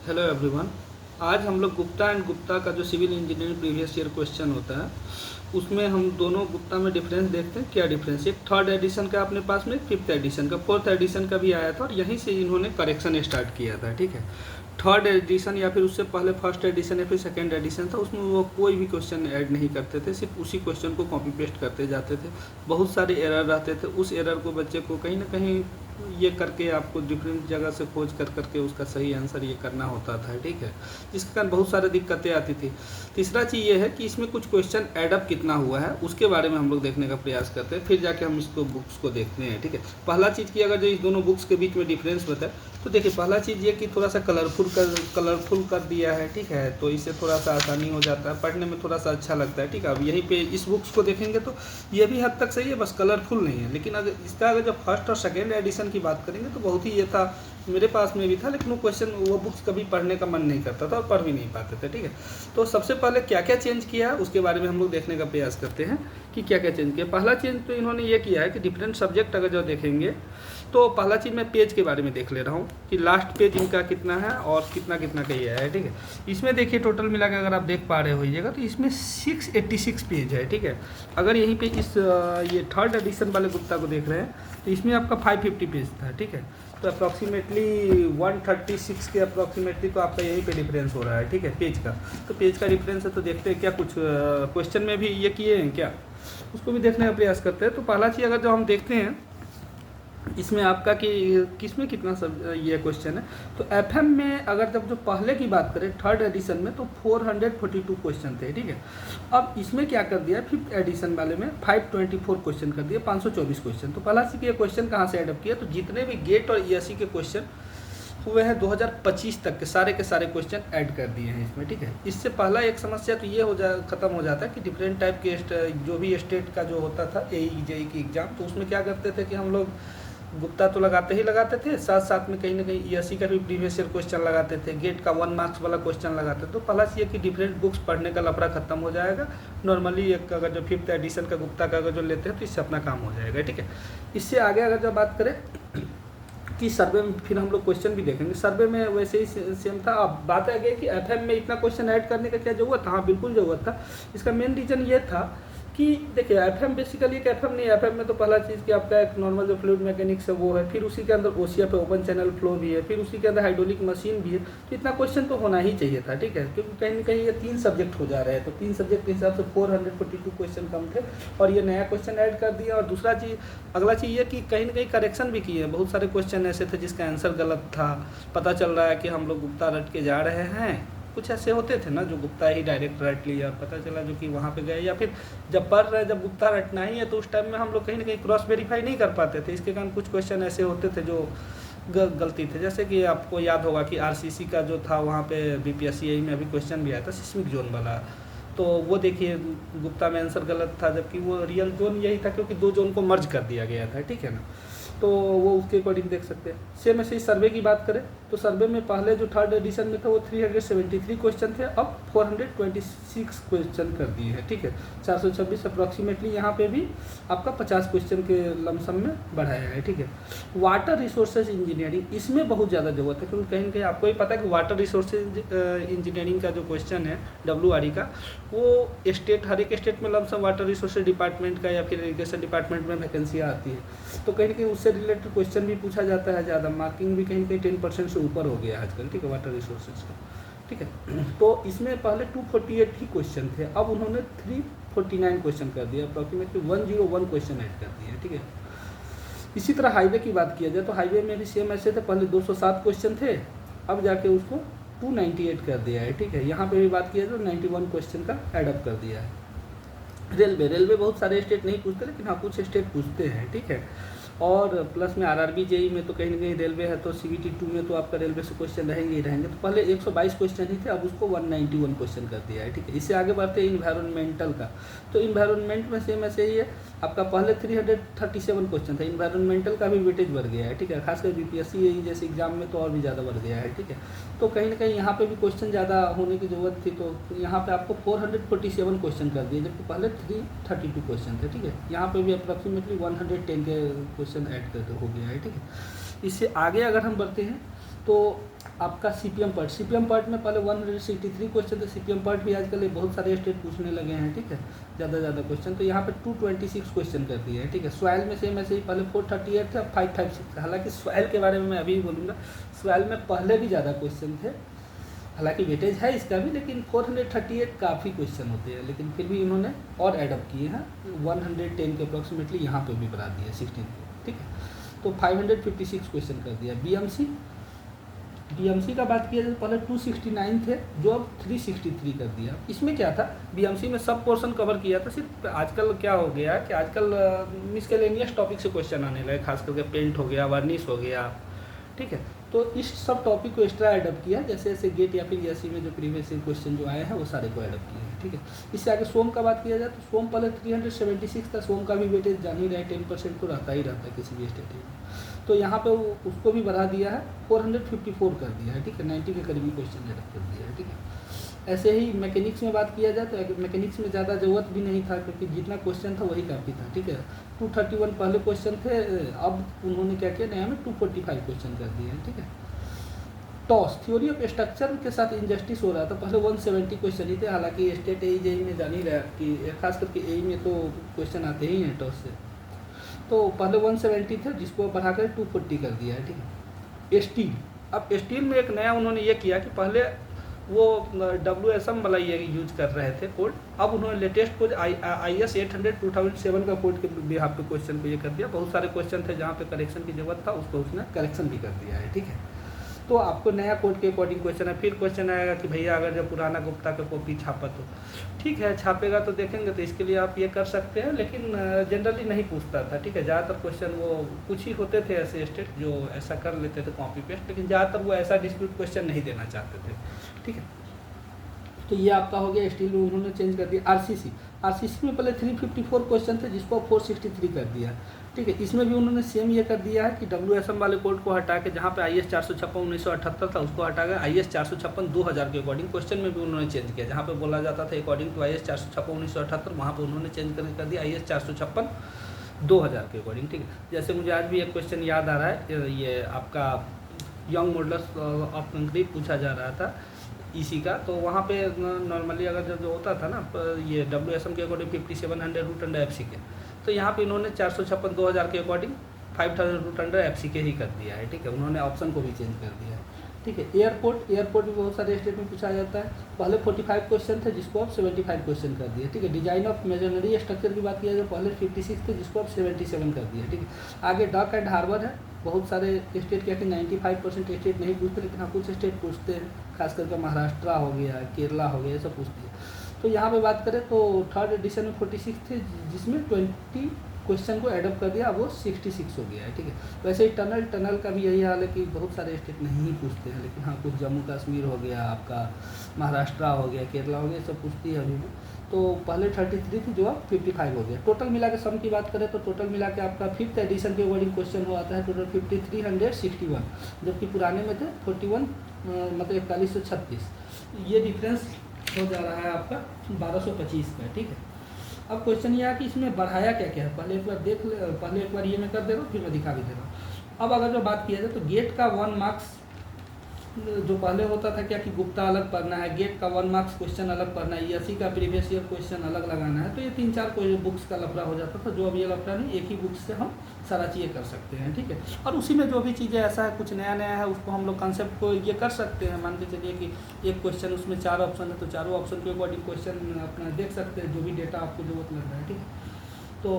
Hello everyone. आज हम लोग गुप्ता एंड गुप्ता का जो civil engineering previous year question होता है उसमें हम दोनों गुप्ता में डिफरेंस देखते हैं। क्या डिफरेंस, एक थर्ड एडिशन का अपने पास में, फिफ्थ एडिशन का, फोर्थ एडिशन का भी आया था और यहीं से इन्होंने करेक्शन स्टार्ट किया था। ठीक है, थर्ड एडिशन या फिर उससे पहले फर्स्ट एडिशन या फिर सेकेंड एडिशन था, उसमें वो कोई भी क्वेश्चन ऐड नहीं करते थे, सिर्फ उसी क्वेश्चन को कॉपी पेस्ट करते जाते थे। बहुत सारे एरर रहते थे, उस एरर को बच्चे को कहीं ना कहीं ये करके आपको डिफरेंट जगह से खोज कर करके उसका सही आंसर ये करना होता था। ठीक है, जिसके कारण बहुत सारी दिक्कतें आती थी। तीसरा चीज़ ये है कि इसमें कुछ क्वेश्चन एडअप कितना हुआ है उसके बारे में हम लोग देखने का प्रयास करते हैं, फिर जाके हम इसको बुक्स को देखते हैं। ठीक है, पहला चीज़ की अगर जो इस दोनों बुक्स के बीच में डिफरेंस बताए तो देखिए, पहला चीज़ ये कि थोड़ा सा कलरफुल कर दिया है। ठीक है, तो इससे थोड़ा सा आसानी हो जाता है, पढ़ने में थोड़ा सा अच्छा लगता है। ठीक है, अब यहीं पे इस बुक्स को देखेंगे तो ये भी हद तक सही है, बस कलरफुल नहीं है। लेकिन अगर इसका अगर जब फर्स्ट और सेकेंड एडिशन की बात करेंगे तो बहुत ही ये था, मेरे पास में भी था, लेकिन वो क्वेश्चन वो बुक्स कभी पढ़ने का मन नहीं करता था और पढ़ भी नहीं पाते थे। ठीक है, तो सबसे पहले क्या क्या चेंज किया है उसके बारे में हम लोग देखने का प्रयास करते हैं कि क्या क्या चेंज किया। पहला चेंज तो इन्होंने ये किया है कि डिफरेंट सब्जेक्ट अगर जो देखेंगे तो पहला चीज़ मैं पेज के बारे में देख ले रहा हूँ कि लास्ट पेज इनका कितना है और कितना कितना का ये है। ठीक है, इसमें देखिए टोटल मिला के अगर आप देख पा रहे होइएगा तो इसमें 686 पेज है। ठीक है, अगर यहीं पे इस ये थर्ड एडिशन वाले गुप्ता को देख रहे हैं तो इसमें आपका 550 पेज था। ठीक है, तो अप्रॉक्सीमेटली 136 के अप्रॉक्सीमेटली तो आपका यहीं पे डिफरेंस हो रहा है। ठीक है, पेज का, तो पेज का डिफरेंस है। तो देखते हैं क्या कुछ क्वेश्चन में भी ये किए हैं क्या, उसको भी देखने का प्रयास करते हैं। तो पहला चीज़ अगर जो हम देखते हैं इसमें आपका कि किसमें कितना सब ये क्वेश्चन है, तो एफएम में अगर जब जो पहले की बात करें थर्ड एडिशन में तो 442 क्वेश्चन थे। ठीक है, अब इसमें क्या कर दिया, फिफ्थ एडिशन वाले में 524 क्वेश्चन कर दिए, 524 क्वेश्चन। तो पहला सी ये क्वेश्चन कहाँ से एडअप किया, तो जितने भी गेट और ईएससी के क्वेश्चन हुए हैं 2025 तक के सारे क्वेश्चन ऐड कर दिए हैं इसमें। ठीक है, इससे पहला एक समस्या तो ये खत्म हो जाता है कि डिफरेंट टाइप के जो भी स्टेट का जो होता था जेई की एग्ज़ाम, तो उसमें क्या करते थे कि हम लोग गुप्ता तो लगाते ही लगाते थे, साथ साथ में कहीं ना कहीं ईएससी का भी प्रीवियस ईयर क्वेश्चन लगाते थे, गेट का 1 मार्क्स वाला क्वेश्चन लगाते थे। तो प्लस ये कि डिफरेंट बुक्स पढ़ने का लफड़ा खत्म हो जाएगा। नॉर्मली एक अगर जो फिफ्थ एडिशन का गुप्ता का अगर जो लेते हैं तो इससे अपना काम हो जाएगा। ठीक है, इससे आगे अगर जब बात करें कि सर्वे में फिर हम लोग क्वेश्चन भी देखेंगे, सर्वे में वैसे ही सेम था। अब बात आ गई कि एफएम में इतना क्वेश्चन ऐड करने का क्या ज़रूरत था। हाँ, बिल्कुल ज़रूरत था। इसका मेन रीज़न ये था कि देखिए, एफएम बेसिकली एक एफएम नहीं, एफएम में तो पहला चीज़ कि आपका एक नॉर्मल जो फ्लूइड मैकेनिक्स है वो है, फिर उसी के अंदर ओशिया पे ओपन चैनल फ्लो भी है, फिर उसी के अंदर हाइड्रोलिक मशीन भी है। तो इतना क्वेश्चन तो होना ही चाहिए था। ठीक है, क्योंकि कहीं ना कहीं ये 3 सब्जेक्ट हो जा रहे हैं, तो 3 सब्जेक्ट के हिसाब से 442 क्वेश्चन कम थे और ये नया क्वेश्चन ऐड कर दिया। और दूसरा चीज़, अगला चीज़ ये कि कहीं ना कहीं करेक्शन भी किए हैं। बहुत सारे क्वेश्चन ऐसे थे जिसका आंसर गलत था, पता चल रहा है कि हम लोग गुप्ता रट के जा रहे हैं। कुछ ऐसे होते थे ना जो गुप्ता ही डायरेक्ट रट लिया, पता चला जो कि वहाँ पे गए, या फिर जब पढ़ रहे जब गुप्ता रटना ही है तो उस टाइम में हम लोग कहीं ना कहीं क्रॉस वेरीफाई नहीं कर पाते थे। इसके कारण कुछ क्वेश्चन ऐसे होते थे जो गलती थे। जैसे कि आपको याद होगा कि आरसीसी का जो था वहाँ पे बीपीएससी में अभी क्वेश्चन भी आया था सिस्मिक जोन वाला, तो वो देखिए गुप्ता में आंसर गलत था, जबकि वो रियल जोन यही था क्योंकि 2 जोन को मर्ज कर दिया गया था। ठीक है ना, तो वो उसके अकॉर्डिंग देख सकते हैं। सेम ऐसे ही सर्वे की बात करें तो सर्वे में पहले जो थर्ड एडिशन में था वो 373 क्वेश्चन थे, अब 426 क्वेश्चन कर दिए हैं। ठीक है, 426 अप्रॉक्सीमेटली यहाँ पे भी आपका 50 क्वेश्चन के लमसम में बढ़ाया है। ठीक है, वाटर रिसोर्सेज इंजीनियरिंग, इसमें बहुत ज़्यादा ज़रूरत है क्योंकि कहीं ना कहीं आपको ही पता है कि वाटर रिसोर्सेज इंजीनियरिंग का जो क्वेश्चन है WRE का, वो स्टेट, हर एक स्टेट में लमसम वाटर रिसोर्सेज डिपार्टमेंट का या फिर इरीगेशन डिपार्टमेंट में वैकेंसियाँ आती है। तो कहीं ना कहीं उससे रिलेटेड क्वेश्चन भी पूछा जाता है ज़्यादा, मार्किंग भी कहीं ना कहीं 10% से ऊपर हो गया आजकल। ठीक है, वाटर रिसोर्सेज का। ठीक है, तो इसमें पहले 248 ही क्वेश्चन थे, अब उन्होंने 349 क्वेश्चन कर दिया, अप्रॉक्सीमेटली 101 क्वेश्चन ऐड कर दिए। ठीक है, इसी तरह हाईवे की बात किया जाए तो हाईवे में भी सेम ऐसे थे, पहले 207 क्वेश्चन थे, अब जाके उसको 298 कर दिया है। ठीक है, यहाँ पे भी बात किया जाए तो 91 क्वेश्चन का एडअप कर दिया है। रेलवे बहुत सारे स्टेट नहीं पूछते, लेकिन हाँ कुछ स्टेट पूछते हैं। ठीक है, और प्लस में आरआरबी जेई में तो कहीं ना कहीं रेलवे है, तो सीबीटी 2 में तो आपका रेलवे से क्वेश्चन रहेंगे ही रहेंगे। तो पहले 122 क्वेश्चन ही थे, अब उसको 191 क्वेश्चन कर दिया है। ठीक है, इससे आगे बढ़ते हैं इन्वायरमेंटल का, तो इन्वायरमेंट में सेम ऐसे ही है, आपका पहले 337 क्वेश्चन था, इन्वायरमेंटल का भी वेटेज बढ़ गया है। ठीक है, खासकर बीपीएससी जैसे एग्जाम में तो और भी ज़्यादा बढ़ गया है। ठीक है, तो कहीं ना कहीं यहाँ पे भी क्वेश्चन ज़्यादा होने की ज़रूरत थी, तो यहाँ पे आपको 447 क्वेश्चन कर दिए, जबकि पहले 332 क्वेश्चन थे। ठीक है, यहाँ पे भी अप्रॉक्सीमेटली 110 के क्वेश्चन ऐड कर हो गया है। ठीक है, इससे आगे अगर हम बढ़ते हैं तो आपका सीपीएम पार्ट में पहले 163 क्वेश्चन थे। सीपीएम पार्ट भी आजकल ये बहुत सारे स्टेट पूछने लगे हैं, ठीक है, ज़्यादा क्वेश्चन। तो यहाँ पे 226 क्वेश्चन कर दिए हैं, ठीक है। सॉइल में सेम ऐसे ही पहले 438 थे, अब 556। हालांकि सॉइल के बारे में मैं अभी बोलूँगा, सॉइल में पहले भी ज़्यादा क्वेश्चन थे, हालांकि वेटेज है इसका भी, लेकिन 438 काफ़ी क्वेश्चन होते हैं, लेकिन फिर भी इन्होंने और एडअप किए हैं 110 के अप्रॉक्सीमेटली, यहाँ पे भी बढ़ा दिया 16 को, ठीक है। तो 556 क्वेश्चन कर दिया। बीएमसी का बात किया जाए तो पहले 269 थे, जो अब 363 कर दिया। इसमें क्या था, बीएमसी में सब पोर्शन कवर किया था। सिर्फ आजकल क्या हो गया कि आजकल मिसकेलेनियस टॉपिक से क्वेश्चन आने लगे, खास करके पेंट हो गया, वार्निश हो गया, ठीक है। तो इस सब टॉपिक को एक्स्ट्रा एडअप किया, जैसे जैसे गेट या फिर एससी में जो प्रीवियस क्वेश्चन जो आए हैं वो सारे को एडअप किए हैं, ठीक है। इससे आगे सोम का बात किया जाए तो सोम पहले 376 था। सोम का भी वेटेज जान ही रहे 10% तो रहता ही रहता है किसी भी स्टेट में। तो यहाँ पे उसको भी बढ़ा दिया है, 454 कर दिया है, ठीक है। 90 के करीबी क्वेश्चन एडअप कर दिया है, ठीक है। ऐसे ही मैकेनिक्स में बात किया जाए तो मैकेनिक्स में ज़्यादा ज़रूरत भी नहीं था, क्योंकि जितना क्वेश्चन था वही काफ़ी था, ठीक है। 231 पहले क्वेश्चन थे, अब उन्होंने क्या किया नया में 245 क्वेश्चन कर दिए हैं, ठीक है। टॉस थ्योरी ऑफ स्ट्रक्चर के साथ इंजस्टिस हो रहा था, पहले 170 क्वेश्चन ही थे। हालांकि स्टेट जेई में जान ही रहा कि खास करके एई में तो क्वेश्चन आते ही हैं टॉस से, तो पहले 170 थे, जिसको बढ़ाकर 240 कर दिया है, ठीक है। स्टील, अब स्टील में एक नया उन्होंने ये किया कि पहले वो WSM वाला ये यूज कर रहे थे कोड, अब उन्होंने लेटेस्ट कोड IS 800 2007 का कोड के बिहाफ पे क्वेश्चन को ये कर दिया। बहुत सारे क्वेश्चन थे जहाँ पे करेक्शन की जरूरत था, उसको उसने करेक्शन भी कर दिया है, ठीक है। तो आपको नया कोड के अकॉर्डिंग क्वेश्चन है। फिर क्वेश्चन आएगा कि भैया अगर जब पुराना गुप्ता का कॉपी छापा तो ठीक है, छापेगा तो देखेंगे, तो इसके लिए आप ये कर सकते हैं, लेकिन जनरली नहीं पूछता था, ठीक है। ज़्यादातर क्वेश्चन वो कुछ ही होते थे ऐसे स्टेट जो ऐसा कर लेते थे कॉपी पेस्ट, लेकिन ज़्यादातर वो ऐसा डिस्प्यूट क्वेश्चन नहीं देना चाहते थे, ठीक है। तो ये आपका हो गया स्टील में उन्होंने चेंज कर दिया। आरसीसी में पहले 354 क्वेश्चन थे, जिसको 463 कर दिया, ठीक है। इसमें भी उन्होंने सेम ये कर दिया है कि WSM वाले कोड को हटा के जहाँ पे IS 456 1978 था उसको हटा के IS 456 2000 के अकॉर्डिंग क्वेश्चन में भी उन्होंने चेंज किया। जहाँ पे बोला जाता था अकॉर्डिंग टू IS 456 1978, वहाँ पे उन्होंने चेंज कर दिया IS 456 2000 के अकॉर्डिंग, ठीक है। जैसे मुझे आज भी एक क्वेश्चन याद आ रहा है, ये आपका यंग मॉडल्स ऑफ कंक्रीट पूछा जा रहा था इसी का, तो वहाँ पे नॉर्मली अगर जो होता था ना ये WSM के अकॉर्डिंग 5700 रूट अंडर FC के, तो यहाँ पे इन्होंने 456 2000 के अकॉर्डिंग 5000 रूट अंडर FC के ही कर दिया है, ठीक है। उन्होंने ऑप्शन को भी चेंज कर दिया है, ठीक है। एयरपोर्ट भी बहुत सारे स्टेट में पूछा जाता है। पहले 45 क्वेश्चन थे, जिसको अब 75 क्वेश्चन कर दिया, ठीक है। डिजाइन ऑफ मेजनरी स्ट्रक्चर की बात किया जाए पहले 56 थे, जिसको अब 77 कर दिया, ठीक है। आगे डॉक एंड हार्बर है, बहुत सारे स्टेट कहते हैं 95% स्टेट नहीं पूछते, लेकिन हाँ कुछ स्टेट पूछते हैं, खास करके महाराष्ट्र हो गया, केरला हो गया, ये सब पूछते हैं। तो यहाँ पे बात करें तो थर्ड एडिशन में 46 थे, जिसमें 20 क्वेश्चन को एडअप कर दिया, अब वो 66 हो गया है, ठीक है। वैसे ही टनल का भी यही हाल है कि बहुत सारे स्टेट नहीं पूछते हैं, लेकिन हाँ कुछ जम्मू कश्मीर हो गया, आपका महाराष्ट्र हो गया, केरला हो गया, सब पूछती है अभी भी। तो पहले 33 थी, जो अब 55 हो गया। टोटल मिला के सम की बात करें तो टोटल मिला के आपका 5th एडिशन के अकॉर्डिंग क्वेश्चन हो आता है टोटल 5361, जबकि पुराने में थे 41 मतलब 4136। ये डिफरेंस हो जा रहा है आपका 1225 का, ठीक है। अब क्वेश्चन ये है कि इसमें बढ़ाया क्या क्या है, पहले एक बार ये मैं कर दे रहा हूँ, फिर मैं दिखा भी दे रहा हूँ। अब अगर जो बात किया जाए तो गेट का 1 मार्क्स जो पहले होता था क्या कि गुप्ता अलग पढ़ना है, गेट का 1 मार्क्स क्वेश्चन अलग पढ़ना है, एससी का प्रीवियस ईयर क्वेश्चन अलग लगाना है, तो ये 3-4 कोई बुक्स का लफड़ा हो जाता था, जो अब ये लफड़ा नहीं, एक ही बुक से हम सारा चीज़ें कर सकते हैं, ठीक है। और उसी में जो भी चीज़ें ऐसा है कुछ नया है, उसको हम लोग कंसेप्ट को ये कर सकते हैं। मान के चलिए कि एक क्वेश्चन उसमें 4 ऑप्शन है, तो चारों ऑप्शन के अकॉर्डिंग क्वेश्चन अपना देख सकते हैं, जो भी डेटा आपको जरूरत लग रहा है, ठीक है। तो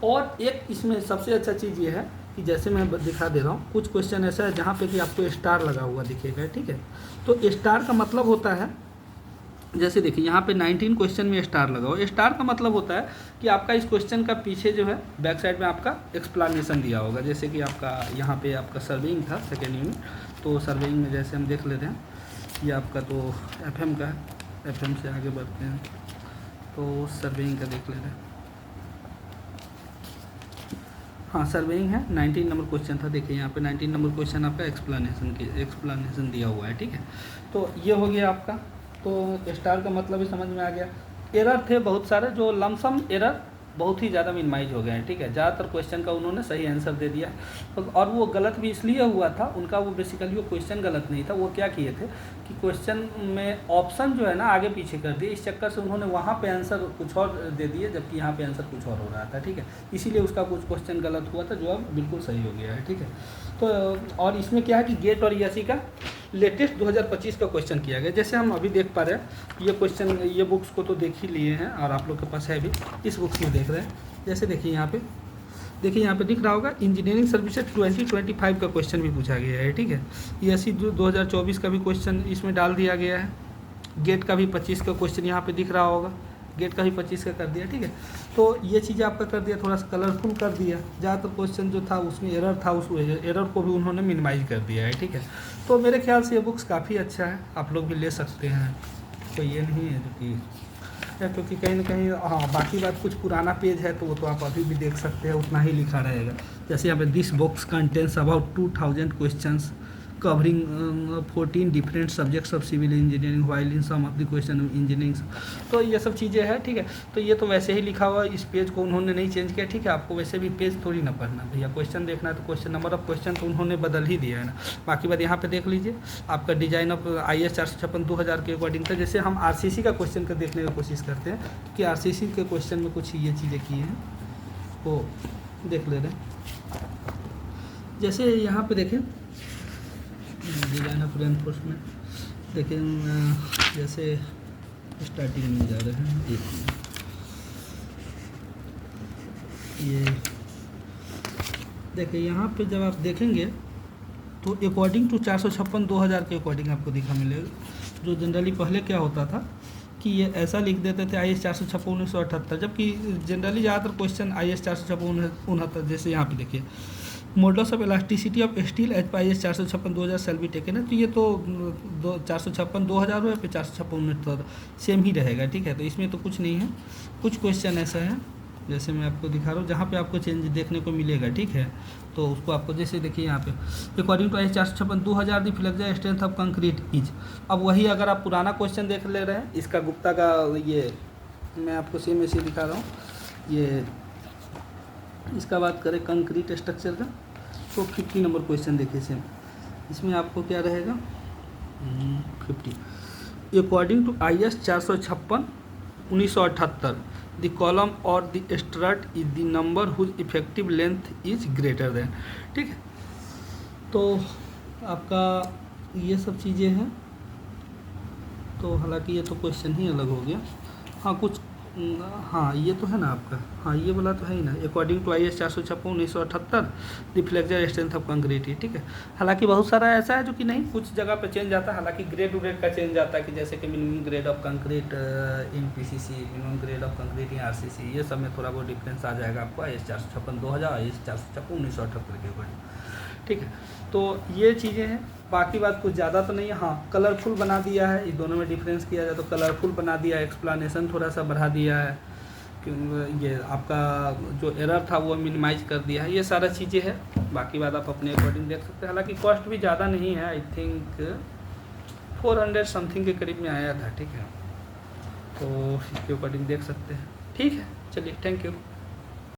और एक इसमें सबसे अच्छा चीज़ ये है कि जैसे मैं दिखा दे रहा हूँ, कुछ क्वेश्चन ऐसा है जहाँ पे कि आपको स्टार लगा हुआ दिखेगा, ठीक है। तो स्टार का मतलब होता है, जैसे देखिए यहाँ पे 19 क्वेश्चन में स्टार लगा हुआ। स्टार का मतलब होता है कि आपका इस क्वेश्चन का पीछे जो है बैक साइड में आपका एक्सप्लेनेशन दिया होगा। जैसे कि आपका यहाँ पे आपका सर्वेइंग था सेकेंड यूनिट, तो सर्वेइंग में जैसे हम देख लेते हैं, ये आपका तो FM का है, FM से आगे बढ़ते हैं तो सर्वेइंग का देख लेते हैं। हाँ सर्वेइंग है, 19 नंबर क्वेश्चन था। देखिए यहाँ पे 19 नंबर क्वेश्चन आपका एक्सप्लेनेशन दिया हुआ है, ठीक है। तो ये हो गया आपका, तो स्टार का मतलब भी समझ में आ गया। एरर थे बहुत सारे, जो लमसम एरर बहुत ही ज़्यादा मिनिमाइज हो गए हैं, ठीक है। ज़्यादातर क्वेश्चन का उन्होंने सही आंसर दे दिया, और वो गलत भी इसलिए हुआ था उनका, वो बेसिकली वो क्वेश्चन गलत नहीं था, वो क्या किए थे कि क्वेश्चन में ऑप्शन जो है ना आगे पीछे कर दिए, इस चक्कर से उन्होंने वहाँ पे आंसर कुछ और दे दिए, जबकि यहाँ पे आंसर कुछ और हो रहा था, ठीक है। इसीलिए उसका कुछ क्वेश्चन गलत हुआ था, जो अब बिल्कुल सही हो गया है, ठीक है। तो और इसमें क्या है कि गेट और ईएससी का लेटेस्ट 2025 का क्वेश्चन किया गया। जैसे हम अभी देख पा रहे हैं, ये क्वेश्चन, ये बुक्स को तो देख ही लिए हैं और आप लोग के पास है भी, इस बुक्स में देख रहे हैं। जैसे देखिए यहाँ पे, देखिए यहाँ पे दिख रहा होगा, इंजीनियरिंग सर्विसेज 2025 का क्वेश्चन भी पूछा गया है, ठीक है। ईएससी 2024 का भी क्वेश्चन इसमें डाल दिया गया है। गेट का भी 25 का क्वेश्चन यहाँ पे दिख रहा होगा, गेट का भी 25 का कर दिया, ठीक है। तो ये चीज़ें आपका कर दिया, थोड़ा सा कलरफुल कर दिया। ज़्यादातर क्वेश्चन जो था उसमें एरर था, उस एरर को भी उन्होंने मिनिमाइज कर दिया है, ठीक है। तो मेरे ख्याल से ये बुक्स काफ़ी अच्छा है, आप लोग भी ले सकते हैं, तो ये नहीं है जो कि, क्योंकि कहीं ना कहीं, हाँ बाकी बात कुछ पुराना पेज है तो वो तो आप अभी भी देख सकते हैं, उतना ही लिखा रहेगा। जैसे यहाँ पे this box contains about 2000 questions covering 14 different subjects of civil engineering while in some of the question of engineering. तो ये सब चीज़ें हैं, ठीक है। तो ये तो वैसे ही लिखा हुआ, इस पेज को उन्होंने नहीं चेंज किया, ठीक है। आपको वैसे भी पेज थोड़ी ना पढ़ना भैया, क्वेश्चन देखना है तो क्वेश्चन, नंबर ऑफ क्वेश्चन तो उन्होंने बदल ही दिया है ना। बाकी बात यहाँ पे देख लीजिए, आपका डिजाइन ऑफ IAS 456 2000 के अकॉर्डिंग था। जैसे हम RCC का क्वेश्चन का देखने की कोशिश करते हैं कि RCC के क्वेश्चन में कुछ ये चीज़ें की हैं, वो देख ले रहे हैं। जैसे यहाँ पे देखें डिजाइन ऑफ रेनफोर्समेंट, लेकिन जैसे स्टार्टिंग में जा रहे हैं, ये देखिए यहाँ पे जब आप देखेंगे तो अकॉर्डिंग टू 456 2000 के अकॉर्डिंग आपको दिखा मिलेगा। जो जनरली पहले क्या होता था कि ये ऐसा लिख देते थे IAS 456 1978, जबकि जनरली ज़्यादातर क्वेश्चन IAS 456 69, जैसे यहाँ पे देखिए modulus of elasticity of steel as per IAS 456 2000 shall be taken है। तो ये तो 456 2000 हो या फिर 456 तो सेम ही रहेगा, ठीक है। तो इसमें तो कुछ नहीं है, कुछ क्वेश्चन ऐसा है जैसे मैं आपको दिखा रहा हूँ जहाँ पे आपको चेंज देखने को मिलेगा, ठीक है। तो उसको आपको जैसे देखिए यहाँ पे according to IAS 456 2000 the flexure strength of concrete is. अब वही अगर आप पुराना क्वेश्चन देख ले रहे हैं, इसका गुप्ता का, ये मैं आपको सेम ऐसे दिखा रहा हूँ, ये इसका बात करें कंक्रीट स्ट्रक्चर का, तो 50 नंबर क्वेश्चन देखिए सेम, इसमें आपको क्या रहेगा 50। According to IAS 456 1978 the column और the strut is the number whose effective length is greater than, ठीक है। तो आपका ये सब चीज़ें हैं। तो हालांकि ये तो क्वेश्चन ही अलग हो गया, हाँ कुछ, हाँ ये तो है ना आपका, हाँ ये वाला तो है ही ना, according to IAS 456 1978 the flexure strength of concrete, ठीक है। हालांकि बहुत सारा ऐसा है जो कि नहीं, कुछ जगह पे चेंज आता है, हालांकि ग्रेड व्रेड का चेंज आता है कि जैसे कि minimum grade of concrete in PCC, minimum grade of concrete in RCC, ये सब में थोड़ा बहुत डिफरेंस आ जाएगा आपको IAS 456 2000 IAS 456 1978 के अकॉर्डिंग, ठीक है। तो ये चीज़ें हैं, बाकी बात कुछ ज़्यादा तो नहीं है। हाँ कलरफुल बना दिया है, इस दोनों में डिफरेंस किया जाए तो कलरफुल बना दिया है, एक्सप्लेनेशन थोड़ा सा बढ़ा दिया है, ये आपका जो एरर था वो मिनिमाइज कर दिया है, ये सारा चीज़ें हैं। बाकी बात आप अपने अकॉर्डिंग देख सकते हैं। हालांकि कॉस्ट भी ज़्यादा नहीं है, आई थिंक 400 समथिंग के करीब में आया था, ठीक है। तो इसके अकॉर्डिंग देख सकते हैं, ठीक है। चलिए थैंक यू।